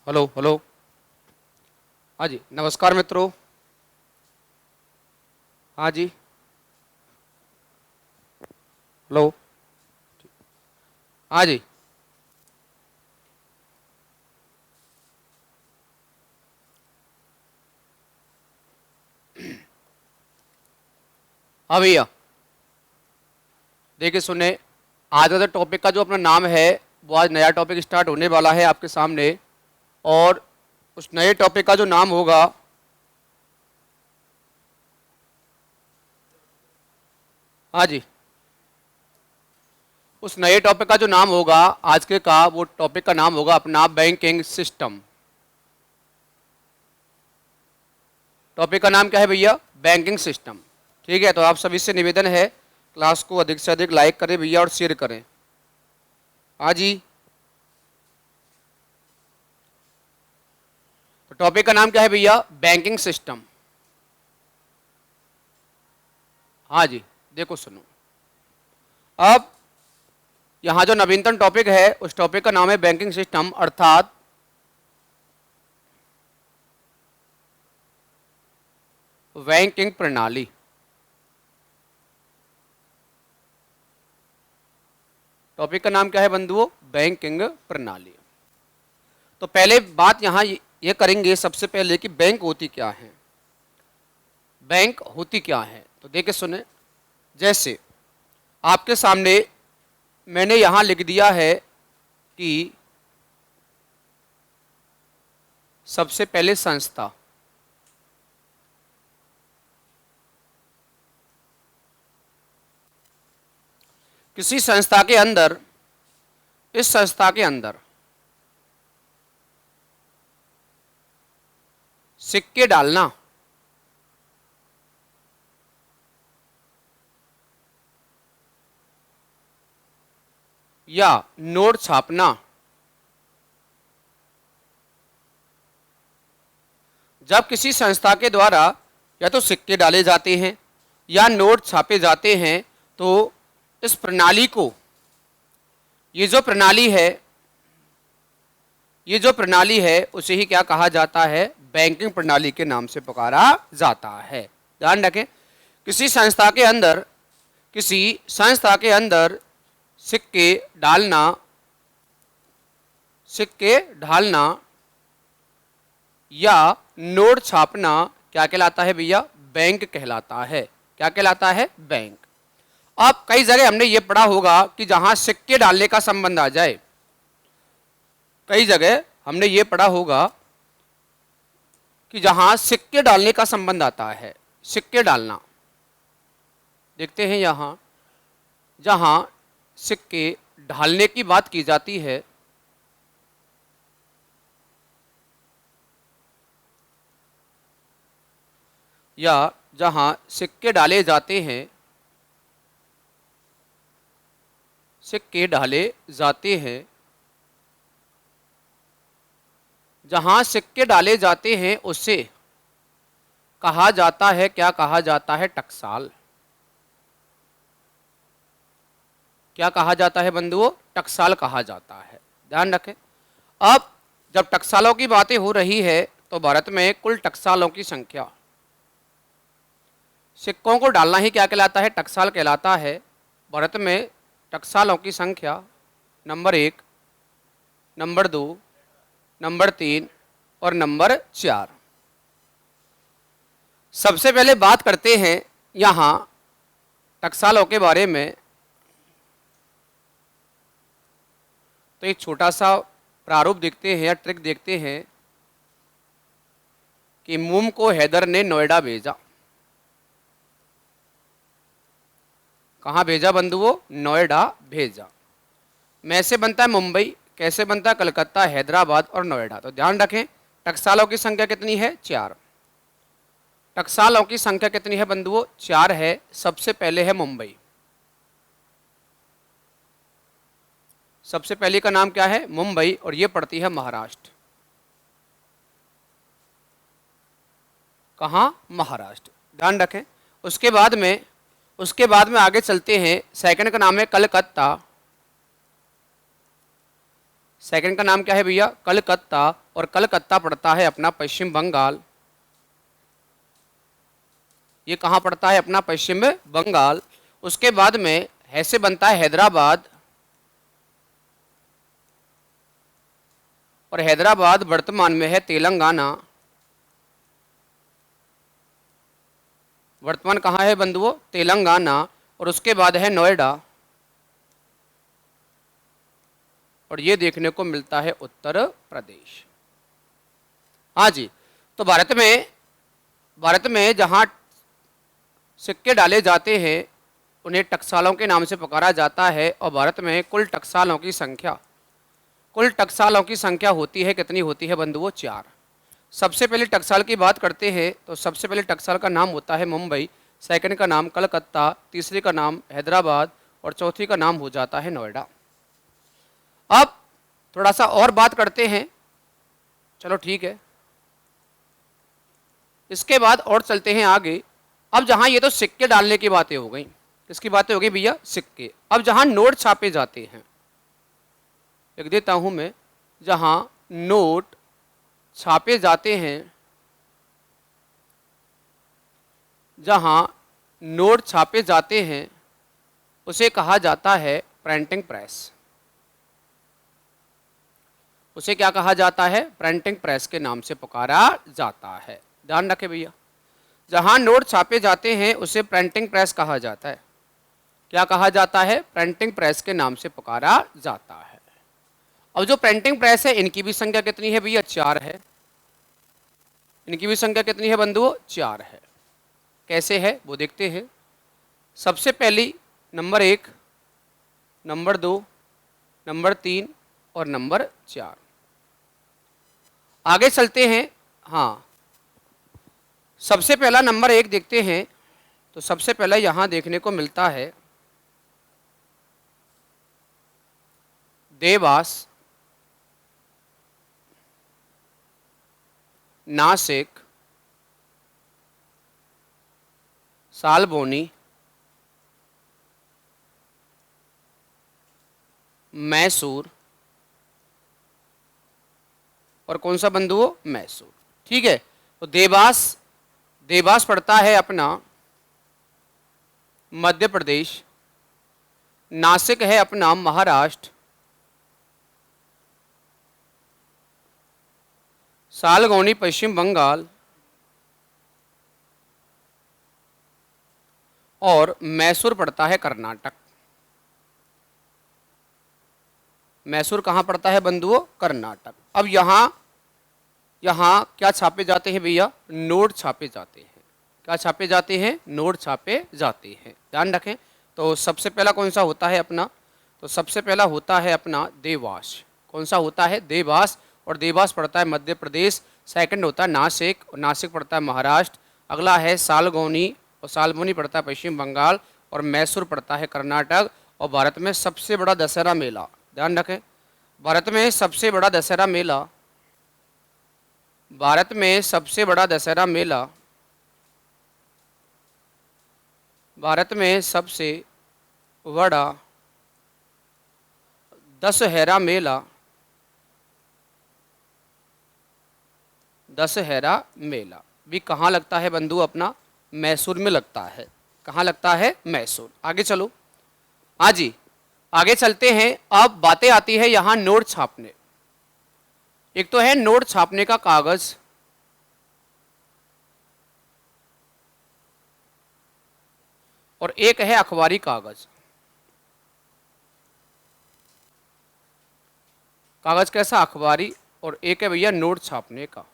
Hello hello. हाँ जी, नमस्कार मित्रों। हाँ जी, हेलो। हाँ जी, हाँ भैया। देखिए सुने, आज का जो टॉपिक का जो अपना नाम है, वो आज नया टॉपिक स्टार्ट होने वाला है आपके सामने। और उस नए टॉपिक का जो नाम होगा, हाँ जी, उस नए टॉपिक का जो नाम होगा आज के का, वो टॉपिक का नाम होगा अपना बैंकिंग सिस्टम। टॉपिक का नाम क्या है भैया? Banking system. ठीक है, तो आप सभी से निवेदन है, क्लास को अधिक से अधिक लाइक करें भैया और शेयर करें। हाँ जी, तो टॉपिक का नाम क्या है भैया? Banking system. हाँ जी, देखो सुनो, अब यहाँ जो नवीनतम टॉपिक है उस टॉपिक का नाम है बैंकिंग सिस्टम, अर्थात बैंकिंग प्रणाली। टॉपिक का नाम क्या है बंधुओं? बैंकिंग प्रणाली। तो पहले बात यहाँ ये करेंगे सबसे पहले कि बैंक होती क्या है। बैंक होती क्या है, तो देखिए सुने, जैसे आपके सामने मैंने यहाँ लिख दिया है कि सबसे पहले संस्था। किसी संस्था के अंदर, इस संस्था के अंदर सिक्के डालना या नोट छापना, जब किसी संस्था के द्वारा या तो सिक्के डाले जाते हैं या नोट छापे जाते हैं, तो इस प्रणाली को, ये जो प्रणाली है, ये जो प्रणाली है उसे ही क्या कहा जाता है? बैंकिंग प्रणाली के नाम से पुकारा जाता है। ध्यान रखें, किसी संस्था के अंदर, किसी संस्था के अंदर सिक्के डालना, सिक्के ढालना या नोट छापना क्या कहलाता है भैया? बैंक कहलाता है। क्या कहलाता है? बैंक। अब कई जगह हमने ये पढ़ा होगा कि जहां सिक्के डालने का संबंध आ जाए, कई जगह हमने ये पढ़ा होगा कि जहां सिक्के डालने का संबंध आता है, सिक्के डालना, देखते हैं यहां जहां सिक्के ढालने की बात की जाती है, या जहां सिक्के डाले जाते हैं, सिक्के डाले जाते हैं, जहां सिक्के डाले जाते हैं उसे कहा जाता है, क्या कहा जाता है? टकसाल। क्या कहा जाता है बंधुओं? टकसाल कहा जाता है। ध्यान रखें, अब जब टकसालों की बातें हो रही है तो भारत में कुल टकसालों की संख्या, सिक्कों को डालना ही क्या कहलाता है? टकसाल कहलाता है। भारत में टकसालों की संख्या नंबर 1, नंबर 2, नंबर 3 और नंबर 4। सबसे पहले बात करते हैं यहाँ टकसालों के बारे में। तो एक छोटा सा प्रारूप देखते हैं या ट्रिक देखते हैं कि मुम को हैदर ने नोएडा भेजा। कहाँ भेजा बंधुओं? नोएडा भेजा। मैं से बनता है मुंबई, कैसे बनता है? कलकत्ता, हैदराबाद और नोएडा। तो ध्यान रखें, टकसालों की संख्या कितनी है? 4। टकसालों की संख्या कितनी है बंधुओं? 4 है। सबसे पहले है मुंबई। सबसे पहले का नाम क्या है? मुंबई, और ये पड़ती है महाराष्ट्र। कहाँ? महाराष्ट्र। ध्यान रखें, उसके बाद में आगे चलते हैं। सेकंड का नाम है कलकत्ता। सेकंड का नाम क्या है भैया, कलकत्ता, और कलकत्ता पड़ता है अपना पश्चिम बंगाल। ये कहाँ पड़ता है, अपना पश्चिम बंगाल। उसके बाद में है से बनता है हैदराबाद, और हैदराबाद वर्तमान में है तेलंगाना। वर्तमान कहाँ है बंधुओं, तेलंगाना। और उसके बाद है नोएडा, और ये देखने को मिलता है उत्तर प्रदेश। हाँ जी, तो भारत में जहाँ सिक्के डाले जाते हैं उन्हें टकसालों के नाम से पुकारा जाता है। और भारत में कुल टकसालों की संख्या होती है, कितनी होती है बंधुओं, 4। सबसे पहले टकसाल की बात करते हैं तो सबसे पहले टकसाल का नाम होता है मुंबई, सेकंड का नाम कलकत्ता, तीसरी का नाम हैदराबाद, और चौथी का नाम हो जाता है नोएडा। अब थोड़ा सा और बात करते हैं, चलो ठीक है। इसके बाद और चलते हैं आगे। अब जहां ये तो सिक्के डालने की बातें हो गई, किसकी बातें हो गई भैया, सिक्के। अब जहां नोट छापे जाते हैं, लिख देता हूं मैं, जहां नोट छापे जाते हैं, जहां नोट छापे जाते हैं उसे कहा जाता है प्रिंटिंग प्रेस। उसे क्या कहा जाता है, प्रिंटिंग प्रेस के नाम से पुकारा जाता है। ध्यान रखें भैया, जहां नोट छापे जाते हैं उसे प्रिंटिंग प्रेस कहा जाता है। क्या कहा जाता है, प्रिंटिंग प्रेस के नाम से पुकारा जाता है। अब जो प्रिंटिंग प्रेस है इनकी भी संख्या कितनी है भैया, 4 है। इनकी भी संख्या कितनी है बंधुओं, 4 है। कैसे है वो देखते हैं। सबसे पहली नंबर 1, नंबर 2, नंबर 3 और नंबर 4। आगे चलते हैं। हाँ, सबसे पहला नंबर 1 देखते हैं। तो सबसे पहला यहां देखने को मिलता है देवास, नासिक, सालबोनी, मैसूर, और कौन सा बंधुओं, मैसूर। ठीक है, तो देवास पड़ता है अपना मध्य प्रदेश, नासिक है अपना महाराष्ट्र, सालगोनी पश्चिम बंगाल, और मैसूर पड़ता है कर्नाटक। मैसूर कहाँ पड़ता है बंधुओं, कर्नाटक। अब यहाँ क्या छापे जाते हैं भैया, नोट छापे जाते हैं। क्या छापे जाते हैं, नोट छापे जाते हैं। ध्यान रखें। तो सबसे पहला कौन सा होता है अपना, तो सबसे पहला होता है अपना देवास। कौन सा होता है, देवास। और देवास पड़ता है मध्य प्रदेश। सेकंड होता है नासिक, और नासिक पड़ता है महाराष्ट्र। अगला है सालगोनी, और सालबोनी पड़ता है पश्चिम बंगाल, और मैसूर पड़ता है कर्नाटक। और भारत में सबसे बड़ा दशहरा मेला, ध्यान रखें, भारत में सबसे बड़ा दशहरा मेला, भारत में सबसे बड़ा दशहरा मेला, भारत में सबसे बड़ा दशहरा मेला, दशहरा मेला भी कहाँ लगता है बंधु, अपना मैसूर में लगता है। कहाँ लगता है, मैसूर। आगे चलो। हाँ जी, आगे चलते हैं। अब बातें आती है यहाँ नोट छापने। एक तो है नोट छापने का कागज, और एक है अखबारी कागज। कागज कैसा, अखबारी, और एक है भैया नोट छापने का।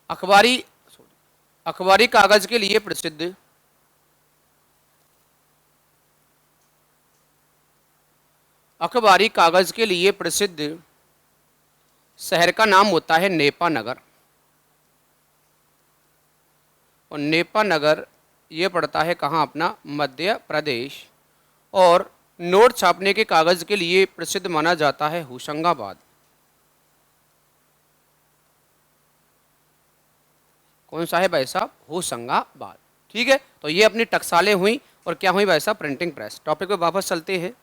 अखबारी कागज के लिए प्रसिद्ध अखबारी कागज के लिए प्रसिद्ध शहर का नाम होता है नेपा नगर। और नेपा नगर ये पड़ता है कहाँ, अपना मध्य प्रदेश। और नोट छापने के कागज के लिए प्रसिद्ध माना जाता है होशंगाबाद। कौन सा है भाई साहब, होशंगाबाद। ठीक है, तो ये अपनी टकसालें हुई। और क्या हुई भाई साहब, प्रिंटिंग प्रेस। टॉपिक पे वापस चलते हैं।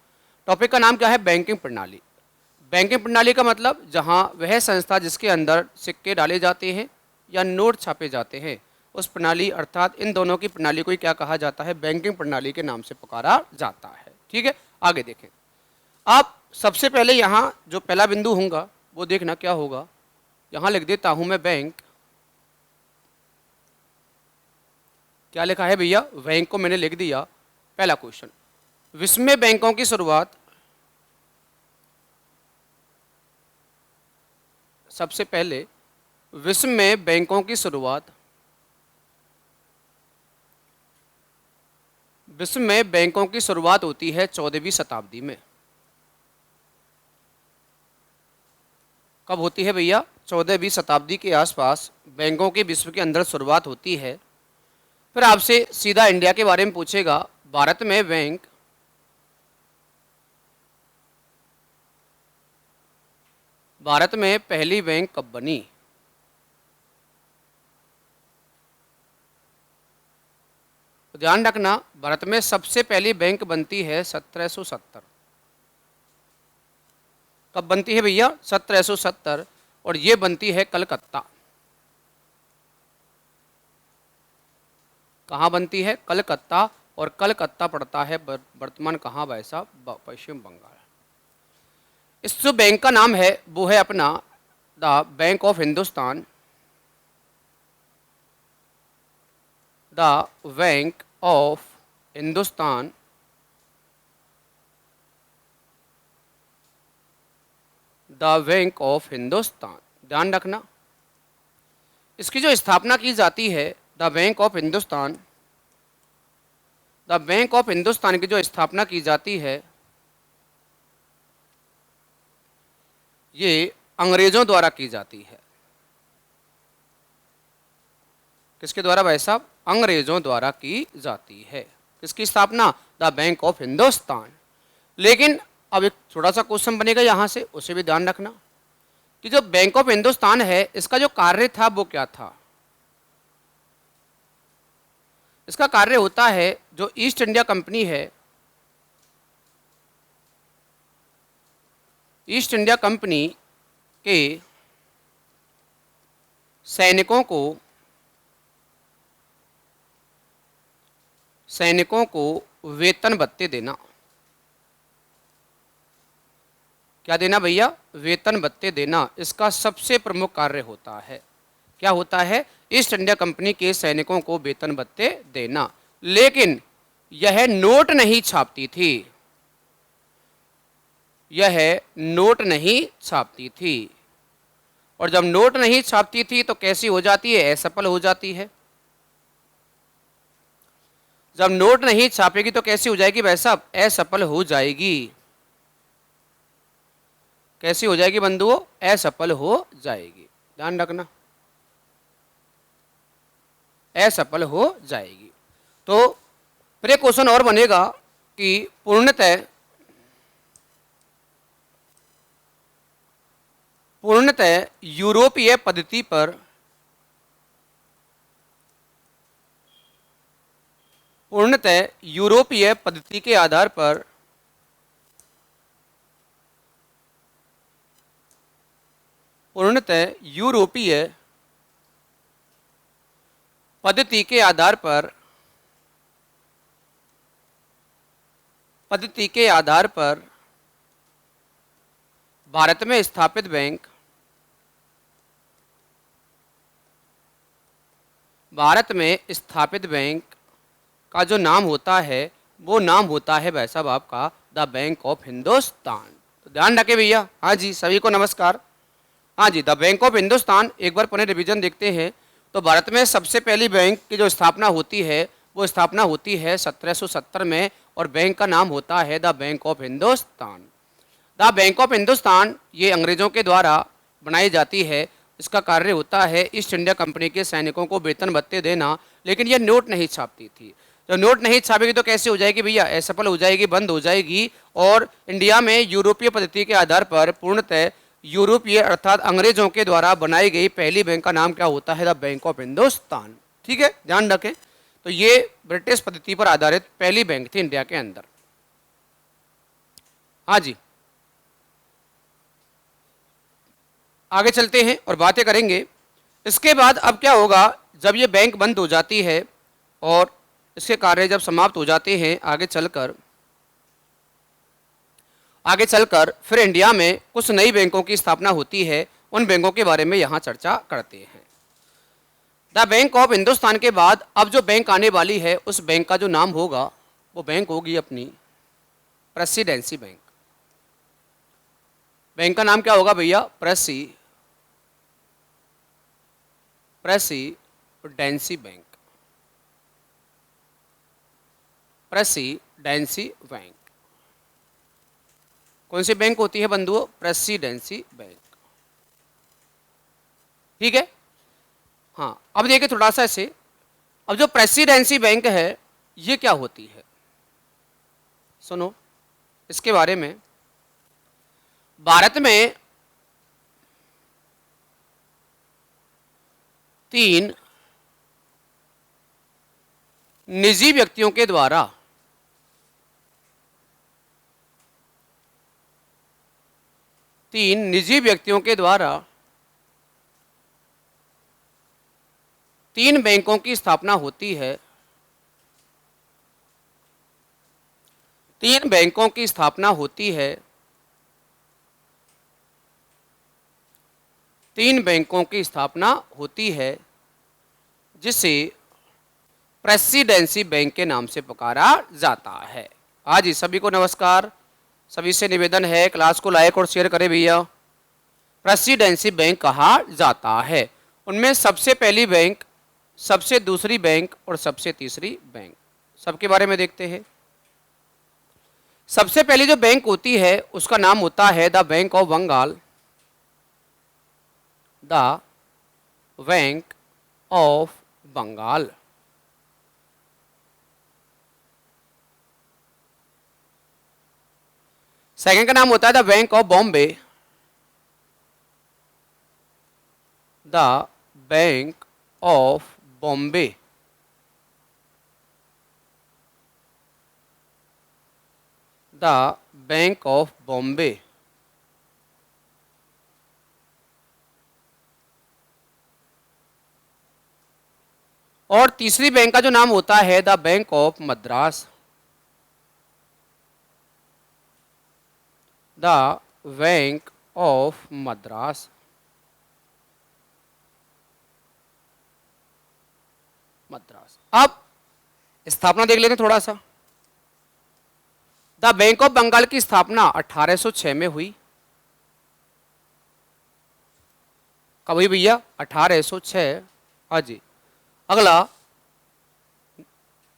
टॉपिक का नाम क्या है, बैंकिंग प्रणाली। बैंकिंग प्रणाली का मतलब जहां वह संस्था जिसके अंदर सिक्के डाले जाते हैं या नोट छापे जाते हैं, उस प्रणाली अर्थात इन दोनों की प्रणाली को ही क्या कहा जाता है, बैंकिंग प्रणाली के नाम से पुकारा जाता है। ठीक है, आगे देखें। आप सबसे पहले यहाँ जो पहला बिंदु होगा वो देखना क्या होगा। यहाँ लिख देता हूँ मैं बैंक। क्या लिखा है भैया, बैंक को मैंने लिख दिया। पहला क्वेश्चन, विश्व में बैंकों की शुरुआत, सबसे पहले विश्व में बैंकों की शुरुआत, विश्व में बैंकों की शुरुआत होती है 14वीं शताब्दी में। कब होती है भैया, 14वीं शताब्दी के आसपास बैंकों की विश्व के अंदर शुरुआत होती है। फिर आपसे सीधा इंडिया के बारे में पूछेगा, भारत में बैंक, भारत में पहली बैंक कब बनी। तो ध्यान रखना, भारत में सबसे पहली बैंक बनती है 1770। कब बनती है भैया, 1770, और ये बनती है कलकत्ता। कहाँ बनती है, कलकत्ता, और कलकत्ता पड़ता है वर्तमान कहाँ भाई साहब, पश्चिम बंगाल। इस जो बैंक का नाम है वो है अपना the bank of Hindustan, the bank of Hindustan, the bank of Hindustan. ध्यान रखना, इसकी जो स्थापना की जाती है, the bank of Hindustan, the bank of Hindustan की जो स्थापना की जाती है, ये अंग्रेजों द्वारा की जाती है। किसके द्वारा भाई साहब, अंग्रेजों द्वारा की जाती है। किसकी स्थापना, द बैंक ऑफ हिंदुस्तान। लेकिन अब एक छोटा सा क्वेश्चन बनेगा यहाँ से, उसे भी ध्यान रखना कि जो बैंक ऑफ हिंदुस्तान है इसका जो कार्य था वो क्या था। इसका कार्य होता है, जो ईस्ट इंडिया कंपनी है, ईस्ट इंडिया कंपनी के सैनिकों को वेतन भत्ते देना। क्या देना भैया, वेतन भत्ते देना, इसका सबसे प्रमुख कार्य होता है। क्या होता है, ईस्ट इंडिया कंपनी के सैनिकों को वेतन भत्ते देना। लेकिन यह नोट नहीं छापती थी, यह नोट नहीं छापती थी। और जब नोट नहीं छापती थी तो कैसी हो जाती है, असफल हो जाती है। जब नोट नहीं छापेगी तो कैसी हो जाएगी भाई साहब, असफल हो जाएगी। कैसी हो जाएगी बंधुओं, असफल हो जाएगी। ध्यान रखना, असफल हो जाएगी। तो फिर एक क्वेश्चन और बनेगा कि पूर्णतः यूरोपीय पद्धति पर, पूर्णतः यूरोपीय पद्धति के आधार पर पूर्णतः यूरोपीय पद्धति के आधार पर भारत में स्थापित बैंक, भारत में स्थापित बैंक का जो नाम होता है वो नाम होता है भाई साहब आपका द बैंक ऑफ हिंदुस्तान। तो ध्यान रखें भैया। हाँ जी, सभी को नमस्कार। हाँ जी, द बैंक ऑफ हिंदुस्तान, एक बार पुनः रिवीजन देखते हैं। तो भारत में सबसे पहली बैंक की जो स्थापना होती है वो स्थापना होती है 1770 में, और बैंक का नाम होता है the bank of Hindustan. The bank of Hindustan ये अंग्रेजों के द्वारा बनाई जाती है। इसका कार्य होता है ईस्ट इंडिया कंपनी के सैनिकों को वेतन भत्ते देना। लेकिन यह नोट नहीं छापती थी। जब नोट नहीं छापेगी तो कैसे हो जाएगी भैया, असफल हो जाएगी, बंद हो जाएगी। और इंडिया में यूरोपीय पद्धति के आधार पर पूर्णतः यूरोपीय अर्थात अंग्रेजों के द्वारा बनाई गई पहली बैंक का नाम क्या होता है, द बैंक ऑफ हिंदुस्तान। ठीक है, ध्यान रखें। तो ये ब्रिटिश पद्धति पर आधारित पहली बैंक थी इंडिया के अंदर। हाँ जी, आगे चलते हैं और बातें करेंगे। इसके बाद अब क्या होगा, जब ये बैंक बंद हो जाती है और इसके कार्य जब समाप्त हो जाते हैं, आगे चलकर फिर इंडिया में कुछ नई बैंकों की स्थापना होती है। उन बैंकों के बारे में यहाँ चर्चा करते हैं। द बैंक ऑफ हिंदुस्तान के बाद अब जो बैंक आने वाली है, उस बैंक का जो नाम होगा वो बैंक होगी अपनी प्रेसिडेंसी बैंक। बैंक का नाम क्या होगा भैया? Presidency bank. प्रेसिडेंसी बैंक कौन सी बैंक होती है बंधुओं? Presidency bank. ठीक है। हाँ, अब देखिए थोड़ा सा ऐसे, अब जो प्रेसिडेंसी बैंक है ये क्या होती है, सुनो इसके बारे में। भारत में 3 निजी व्यक्तियों के द्वारा तीन बैंकों की स्थापना होती है। 3 बैंकों की स्थापना होती है। 3 बैंकों की स्थापना होती है जिसे प्रेसिडेंसी बैंक के नाम से पुकारा जाता है। हाँ जी, सभी को नमस्कार। सभी से निवेदन है क्लास को लाइक और शेयर करें भैया। प्रेसिडेंसी बैंक कहा जाता है। उनमें सबसे पहली बैंक, सबसे दूसरी बैंक और सबसे तीसरी बैंक, सबके बारे में देखते हैं। सबसे पहली जो बैंक होती है उसका नाम होता है the bank of Bengal. The bank of Bengal. Second का नाम होता है the bank of Bombay. The bank of Bombay. The bank of Bombay. और तीसरी बैंक का जो नाम होता है the bank of Madras. The bank of Madras. अब स्थापना देख लेते हैं थोड़ा सा। द बैंक ऑफ बंगाल की स्थापना 1806 में हुई। कब हुई भैया? 1806। हाँ जी। अगला,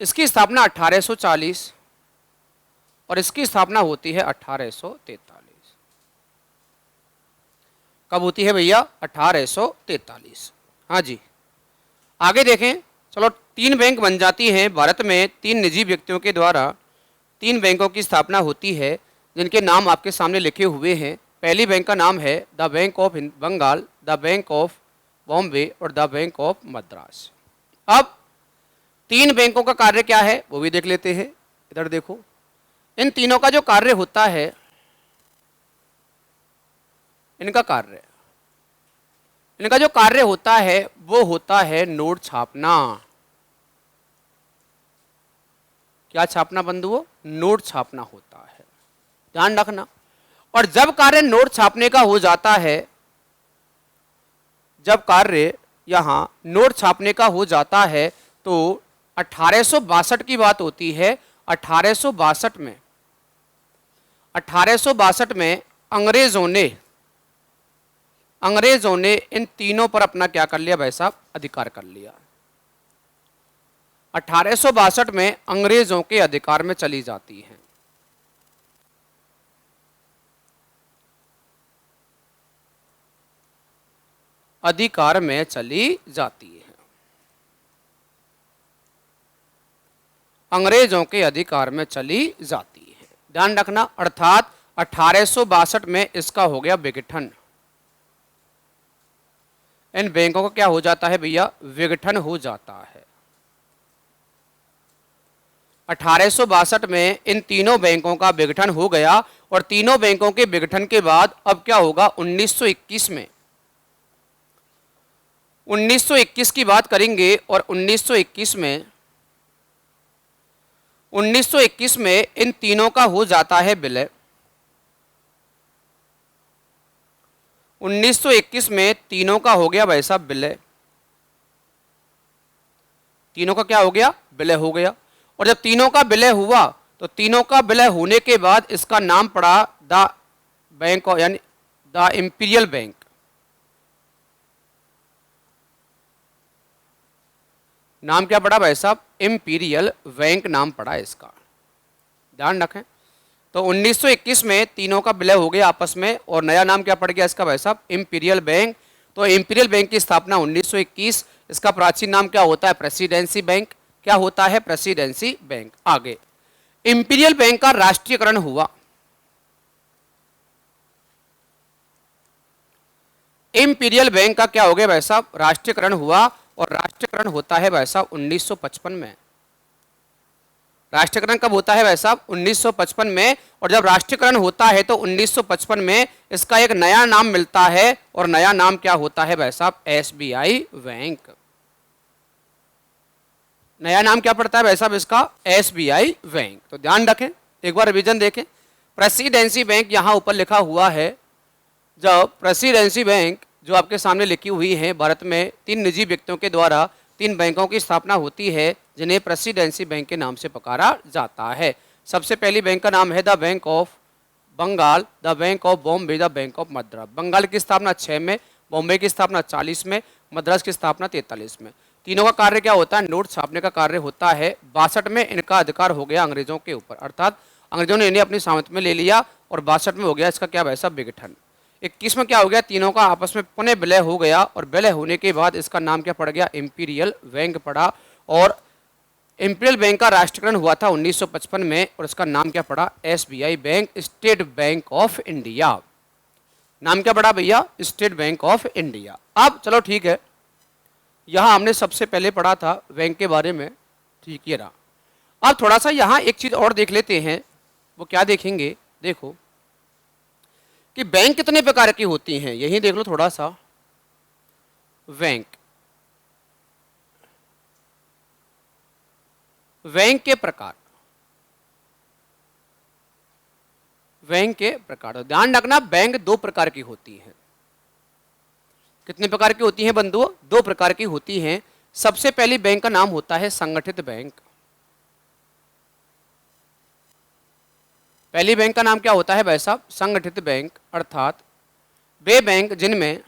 इसकी स्थापना 1840 और इसकी स्थापना होती है 1843। कब होती है भैया? 1843। हाँ जी, आगे देखें। चलो, 3 बैंक बन जाती हैं भारत में। 3 निजी व्यक्तियों के द्वारा 3 बैंकों की स्थापना होती है जिनके नाम आपके सामने लिखे हुए हैं। पहली बैंक का नाम है the bank of Bengal, the bank of Bombay और द बैंक ऑफ मद्रास। अब 3 बैंकों का कार्य क्या है वो भी देख लेते हैं। इधर देखो, इन तीनों का जो कार्य होता है, इनका जो कार्य होता है वो होता है नोट छापना। क्या छापना बंधुओं? नोट छापना होता है, ध्यान रखना। और जब कार्य नोट छापने का हो जाता है, जब कार्य यहां नोट छापने का हो जाता है तो 1862 की बात होती है। 1862 में अंग्रेजों ने इन तीनों पर अपना क्या कर लिया भाई साहब? अधिकार कर लिया। 1862 में अंग्रेजों के अधिकार में चली जाती हैं। अधिकार में चली जाती है, अंग्रेजों के अधिकार में चली जाती है, ध्यान रखना। अर्थात 1862 में इसका हो गया विघटन। इन बैंकों का क्या हो जाता है भैया? विघटन हो जाता है। 1862 में इन तीनों बैंकों का विघटन हो गया और तीनों बैंकों के विघटन के बाद अब क्या होगा 1921 में 1921 की बात करेंगे और 1921 में इन तीनों का हो जाता है विलय। 1921 में तीनों का हो गया भाई साहब विलय, तीनों का क्या हो गया विलय हो गया। और जब तीनों का विलय हुआ तो तीनों का विलय होने के बाद इसका नाम पड़ा द बैंक ऑफ यानी द इंपीरियल बैंक। नाम क्या पड़ा भाई साहब इंपीरियल बैंक नाम पड़ा इसका, ध्यान रखें। तो 1921 में तीनों का विलय हो गया आपस में और नया नाम क्या पड़ गया इसका भाई साहब इंपीरियल बैंक। तो इंपीरियल बैंक की स्थापना 1921। इसका प्राचीन नाम क्या होता है प्रेसिडेंसी बैंक। क्या होता है प्रेसिडेंसी बैंक। आगे इंपीरियल बैंक का राष्ट्रीयकरण हुआ। इंपीरियल बैंक का क्या हो गया भाई साहब राष्ट्रीयकरण हुआ और राष्ट्रीयकरण होता है भाई साहब 1955 में। राष्ट्रीयकरण कब होता है भाई साहब 1955 में। और जब राष्ट्रीयकरण होता है तो 1955 में इसका एक नया नाम मिलता है और नया नाम क्या होता है भाई साहब एसबीआई बैंक। नया नाम क्या पड़ता है भाई साहब इसका एसबीआई बैंक। तो ध्यान रखें, एक बार रिवीजन देखें। प्रेसिडेंसी बैंक यहां ऊपर लिखा हुआ है। जब प्रेसिडेंसी बैंक जो आपके सामने लिखी हुई है, भारत में 3 निजी व्यक्तियों के द्वारा 3 बैंकों की स्थापना होती है जिन्हें प्रेसिडेंसी बैंक के नाम से पुकारा जाता है। सबसे पहली बैंक का नाम है the bank of Bengal, the bank of Bombay, the bank of Madras. Bengal की स्थापना 6 में, बॉम्बे की स्थापना 40 में, मद्रास की स्थापना 43 में। तीनों का कार्य क्या होता है नोट छापने का कार्य होता है। 62 में इनका अधिकार हो गया अंग्रेजों के ऊपर, अर्थात अंग्रेजों ने इन्हें अपनी सामंत में ले लिया और 62 में हो गया इसका क्या भाई साहब विघटन। 21 में क्या हो गया तीनों का आपस में पुनः विलय हो गया और विलय होने के बाद इसका नाम क्या पड़ गया इंपीरियल बैंक पड़ा। और इंपीरियल बैंक का राष्ट्रीयकरण हुआ था 1955 में और इसका नाम क्या पड़ा SBI bank, state bank of India. नाम क्या पड़ा भैया स्टेट बैंक ऑफ इंडिया। अब चलो ठीक है, यहां हमने सबसे पहले पढ़ा था बैंक के बारे में, ठीक है रहा। अब थोड़ा सा यहां एक चीज और देख लेते हैं। वो क्या देखेंगे, देखो कि बैंक कितने प्रकार की होती हैं, यही देख लो थोड़ा सा। बैंक के प्रकार, बैंक के प्रकार। ध्यान रखना बैंक 2 प्रकार की होती हैं। कितने प्रकार की होती हैं बंधुओं 2 प्रकार की होती हैं। सबसे पहली बैंक का नाम होता है संगठित बैंक। पहली बैंक का नाम क्या होता है भाई साहब संगठित बैंक, अर्थात वे बैंक जिनमें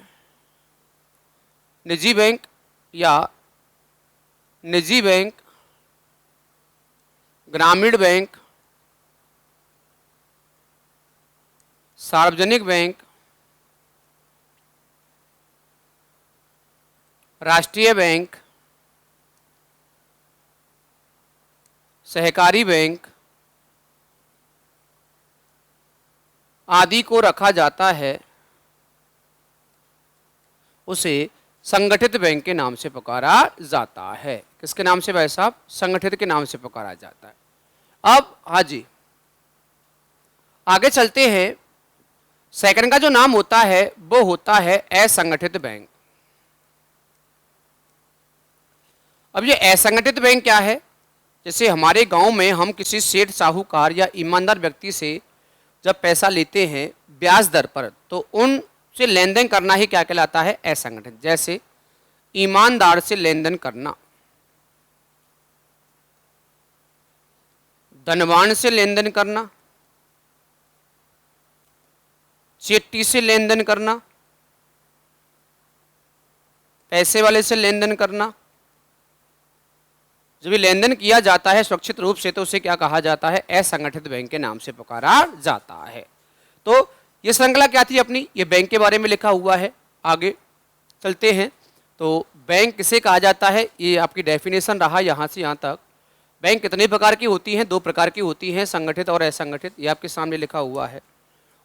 निजी बैंक या निजी बैंक, ग्रामीण बैंक, सार्वजनिक बैंक, राष्ट्रीय बैंक, सहकारी बैंक आदि को रखा जाता है, उसे संगठित बैंक के नाम से पुकारा जाता है। किसके नाम से भाई साहब संगठित के नाम से पुकारा जाता है। अब हाँ जी आगे चलते हैं। सेकंड का जो नाम होता है वो होता है असंगठित बैंक। अब ये असंगठित बैंक क्या है, जैसे हमारे गांव में हम किसी सेठ साहूकार या ईमानदार व्यक्ति से जब पैसा लेते हैं ब्याज दर पर, तो उनसे लेन देन करना ही क्या कहलाता है असंगठित। जैसे ईमानदार से लेन देन करना, धनवान से लेन देन करना, चेट्टी से लेन देन करना, पैसे वाले से लेन देन करना। जब ये लेन देन किया जाता है सुरक्षित रूप से तो उसे क्या कहा जाता है असंगठित बैंक के नाम से पुकारा जाता है। तो ये श्रृंखला क्या थी अपनी, ये बैंक के बारे में लिखा हुआ है। आगे चलते हैं तो बैंक किसे कहा जाता है, ये आपकी डेफिनेशन रहा यहाँ से यहाँ तक। बैंक कितने प्रकार की होती हैं 2 प्रकार की होती हैं, संगठित और असंगठित, ये आपके सामने लिखा हुआ है।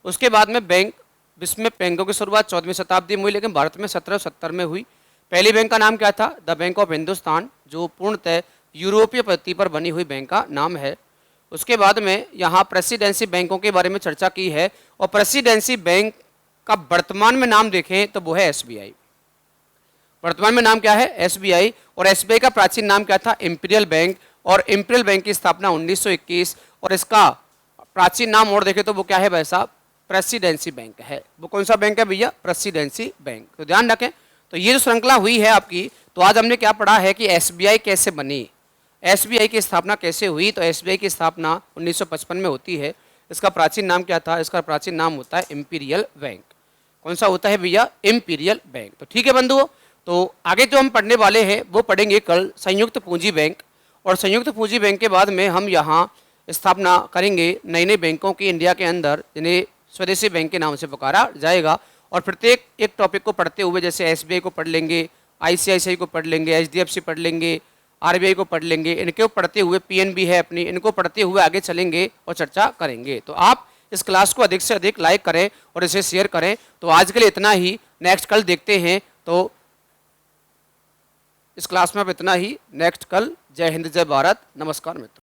उसके बाद में बैंक, विश्व में बैंकों की शुरुआत 14वीं शताब्दी में हुई लेकिन भारत में 1770 में हुई। पहली बैंक का नाम क्या था द बैंक ऑफ हिंदुस्तान, जो पूर्णतः यूरोपीय पद्धति पर बनी हुई बैंक का नाम है। उसके बाद में यहाँ प्रेसिडेंसी बैंकों के बारे में चर्चा की है, और प्रेसिडेंसी बैंक का वर्तमान में नाम देखें तो वो है एसबीआई। वर्तमान में नाम क्या है? एसबीआई। और एसबीआई का प्राचीन नाम क्या था? Imperial bank. और इंपीरियल बैंक की स्थापना 1921, और इसका प्राचीन नाम और देखें तो वो क्या है भाई साहब? प्रेसिडेंसी बैंक है। वो कौन सा बैंक है भैया? Presidency bank. तो ध्यान रखें। तो ये जो श्रृंखला हुई है आपकी, तो आज हमने क्या पढ़ा है कि एसबीआई कैसे बनी, एसबीआई की स्थापना कैसे हुई। तो एसबीआई की स्थापना 1955 में होती है। इसका प्राचीन नाम क्या था? इसका प्राचीन नाम होता है इंपीरियल बैंक। कौन सा होता है भैया? Imperial bank. तो ठीक है बंधुओं, तो आगे जो हम पढ़ने वाले हैं वो पढ़ेंगे कल संयुक्त पूंजी बैंक, और संयुक्त पूंजी बैंक के बाद में हम यहाँ स्थापना करेंगे नए नए बैंकों की इंडिया के अंदर, जिन्हें स्वदेशी बैंक के नाम से पुकारा जाएगा। और प्रत्येक एक टॉपिक को पढ़ते हुए, जैसे एसबीआई को पढ़ लेंगे, आईसीआईसीआई को पढ़ लेंगे, एचडीएफसी पढ़ लेंगे, आरबीआई को पढ़ लेंगे, इनको पढ़ते हुए पीएनबी है अपनी, इनको पढ़ते हुए आगे चलेंगे और चर्चा करेंगे। तो आप इस क्लास को अधिक से अधिक लाइक करें और इसे शेयर करें। तो आज के लिए इतना ही, नेक्स्ट कल देखते हैं। तो इस क्लास में अब इतना ही, नेक्स्ट कल। जय हिंद, जय भारत, नमस्कार मित्रों।